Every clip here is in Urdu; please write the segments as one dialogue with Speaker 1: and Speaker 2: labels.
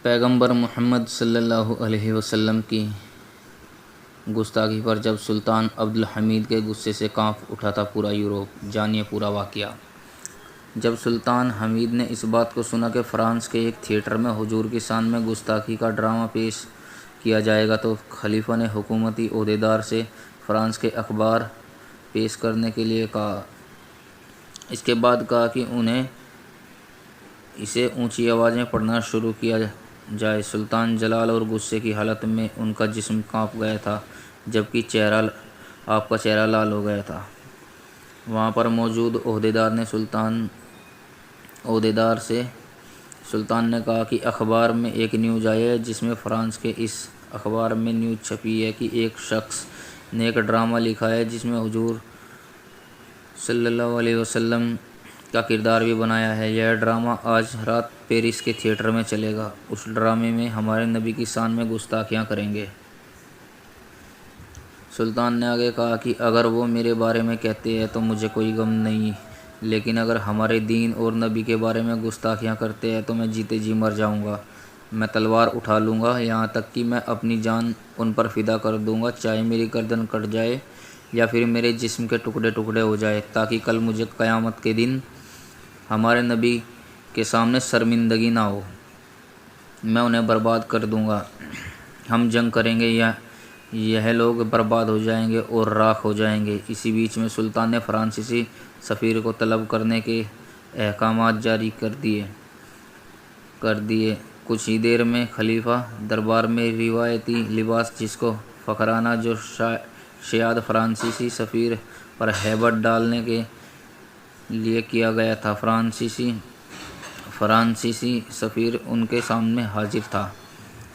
Speaker 1: پیغمبر محمد صلی اللہ علیہ وسلم کی گستاخی پر جب سلطان عبد الحمید کے غصے سے کانپ اٹھا تھا پورا یورپ، جانیے پورا واقعہ۔ جب سلطان حمید نے اس بات کو سنا کہ فرانس کے ایک تھیٹر میں حضور کی شان میں گستاخی کا ڈرامہ پیش کیا جائے گا تو خلیفہ نے حکومتی عہدیدار سے فرانس کے اخبار پیش کرنے کے لیے کہا۔ اس کے بعد کہا کہ انہیں اسے اونچی آواز میں پڑھنا شروع کیا جائے۔ سلطان جلال اور غصے کی حالت میں ان کا جسم کانپ گیا تھا، جبکہ آپ کا چہرہ لال ہو گیا تھا۔ وہاں پر موجود عہدیدار سے سلطان نے کہا کہ اخبار میں ایک نیوز آئی ہے جس میں فرانس کے اس اخبار میں نیوز چھپی ہے کہ ایک شخص نے ایک ڈرامہ لکھا ہے جس میں حضور صلی اللہ علیہ وسلم کا کردار بھی بنایا ہے۔ یہ ڈرامہ آج رات پیرس کے تھیٹر میں چلے گا۔ اس ڈرامے میں ہمارے نبی کی شان میں گستاخیاں کریں گے۔ سلطان نے آگے کہا کہ اگر وہ میرے بارے میں کہتے ہیں تو مجھے کوئی غم نہیں، لیکن اگر ہمارے دین اور نبی کے بارے میں گستاخیاں کرتے ہیں تو میں جیتے جی مر جاؤں گا۔ میں تلوار اٹھا لوں گا، یہاں تک کہ میں اپنی جان ان پر فدا کر دوں گا، چاہے میری گردن کٹ جائے یا پھر میرے جسم کے ٹکڑے ٹکڑے ہو جائے، تاکہ کل مجھے قیامت کے دن ہمارے نبی کے سامنے شرمندگی نہ ہو۔ میں انہیں برباد کر دوں گا۔ ہم جنگ کریں گے، یہ لوگ برباد ہو جائیں گے اور راکھ ہو جائیں گے۔ اسی بیچ میں سلطان نے فرانسیسی سفیر کو طلب کرنے کے احکامات جاری کر دیے۔ کچھ ہی دیر میں خلیفہ دربار میں روایتی لباس، جس کو فخرانہ جو شیاد فرانسیسی سفیر پر ہیبت ڈالنے کے لیے کیا گیا تھا، فرانسیسی سفیر ان کے سامنے حاضر تھا۔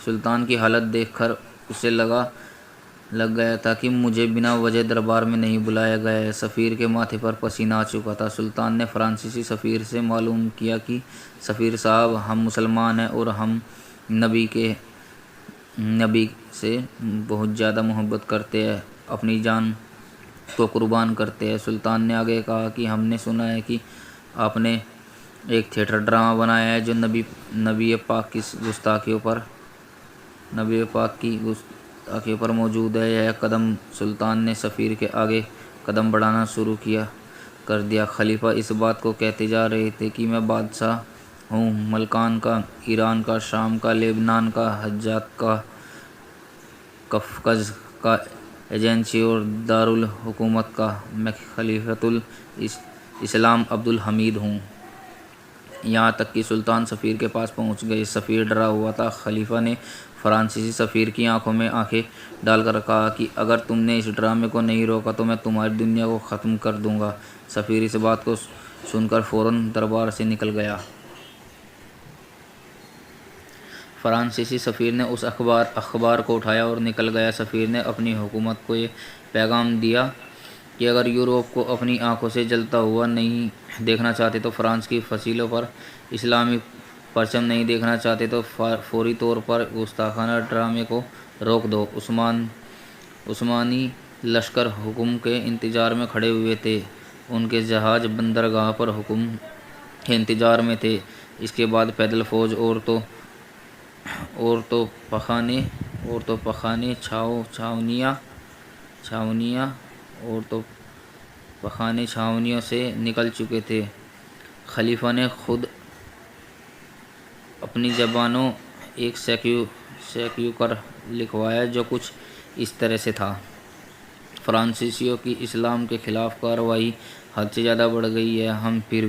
Speaker 1: سلطان کی حالت دیکھ کر اسے لگ گیا تھا کہ مجھے بنا وجہ دربار میں نہیں بلایا گیا ہے۔ سفیر کے ماتھے پر پسینہ آ چکا تھا۔ سلطان نے فرانسیسی سفیر سے معلوم کیا کہ سفیر صاحب، ہم مسلمان ہیں اور ہم نبی سے بہت زیادہ محبت کرتے ہیں، اپنی جان کو قربان کرتے ہیں۔ سلطان نے آگے کہا کہ ہم نے سنا ہے کہ آپ نے ایک تھیٹر ڈرامہ بنایا ہے جو نبی پاک کی گستاخیوں پر موجود ہے۔ یہ قدم سلطان نے سفیر کے آگے قدم بڑھانا شروع کر دیا۔ خلیفہ اس بات کو کہتے جا رہے تھے کہ میں بادشاہ ہوں، ملکان کا، ایران کا، شام کا، لبنان کا، حجاز کا، قفقاز کا، ایجنسی اور دارالحکومت کا۔ میں خلیفۃ الاسلام عبد الحمید ہوں۔ یہاں تک کہ سلطان سفیر کے پاس پہنچ گئے۔ سفیر ڈرا ہوا تھا۔ خلیفہ نے فرانسیسی سفیر کی آنکھوں میں آنکھیں ڈال کر کہا کہ اگر تم نے اس ڈرامے کو نہیں روکا تو میں تمہاری دنیا کو ختم کر دوں گا۔ سفیر اس بات کو سن کر فوراً دربار سے نکل گیا۔ فرانسیسی سفیر نے اس اخبار کو اٹھایا اور نکل گیا۔ سفیر نے اپنی حکومت کو یہ پیغام دیا کہ اگر یورپ کو اپنی آنکھوں سے جلتا ہوا نہیں دیکھنا چاہتے تو فرانس کی فصیلوں پر اسلامی پرچم نہیں دیکھنا چاہتے تو فوری طور پر گستاخانہ ڈرامے کو روک دو۔ عثمانی لشکر حکم کے انتظار میں کھڑے ہوئے تھے۔ ان کے جہاز بندرگاہ پر حکم کے انتظار میں تھے۔ اس کے بعد پیدل فوج، چھاؤنیاں چھاؤنیوں سے نکل چکے تھے۔ خلیفہ نے خود اپنی زبانوں ایک سیکیوکر لکھوایا جو کچھ اس طرح سے تھا: فرانسیسیوں کی اسلام کے خلاف کارروائی حد سے زیادہ بڑھ گئی ہے۔ ہم پھر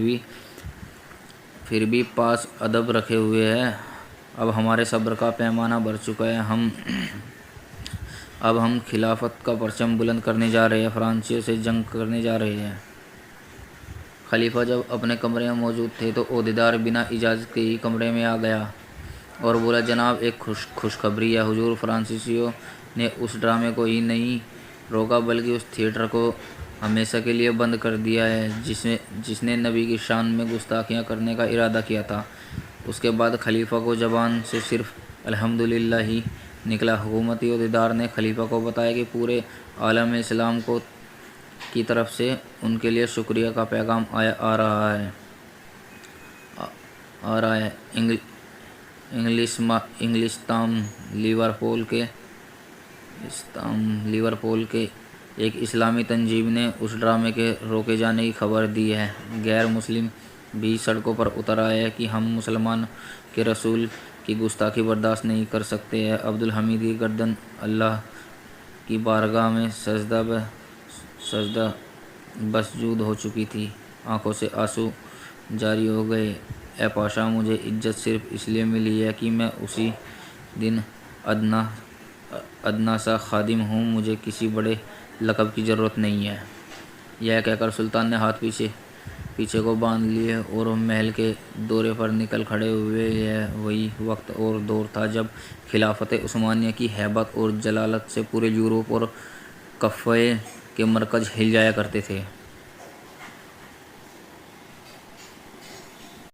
Speaker 1: بھی پاس ادب رکھے ہوئے ہیں۔ اب ہمارے صبر کا پیمانہ بھر چکا ہے۔ اب ہم خلافت کا پرچم بلند کرنے جا رہے ہیں، فرانسیوں سے جنگ کرنے جا رہے ہیں۔ خلیفہ جب اپنے کمرے میں موجود تھے تو عہدیدار بنا اجازت کے ہی کمرے میں آ گیا اور بولا، جناب، ایک خوشخبری ہے۔ حضور، فرانسیسیوں نے اس ڈرامے کو ہی نہیں روکا بلکہ اس تھیٹر کو ہمیشہ کے لیے بند کر دیا ہے جس نے نبی کی شان میں گستاخیاں کرنے کا ارادہ کیا تھا۔ اس کے بعد خلیفہ کو زبان سے صرف الحمدللہ ہی نکلا۔ حکومتی عہدیدار نے خلیفہ کو بتایا کہ پورے عالم اسلام کی طرف سے ان کے لیے شکریہ کا پیغام آ رہا ہے۔ انگلستان لیورپول کے ایک اسلامی تنظیم نے اس ڈرامے کے روکے جانے کی خبر دی ہے۔ غیر مسلم بھی سڑکوں پر اتر آئے کہ ہم مسلمان کے رسول کی گستاخی برداشت نہیں کر سکتے ہیں۔ عبدالحمید کی گردن اللہ کی بارگاہ میں سجدہ بسجود ہو چکی تھی، آنکھوں سے آنسو جاری ہو گئے۔ اے پاشا، مجھے عزت صرف اس لیے ملی ہے کہ میں اسی دن ادنا سا خادم ہوں، مجھے کسی بڑے لقب کی ضرورت نہیں ہے۔ یہ کہہ کر سلطان نے ہاتھ پیچھے کو باندھ لیے اور محل کے دورے پر نکل کھڑے ہوئے۔ یہ وہی وقت اور دور تھا جب خلافت عثمانیہ کی ہیبت اور جلالت سے پورے یورپ اور کفے کے مرکز ہل جایا کرتے تھے۔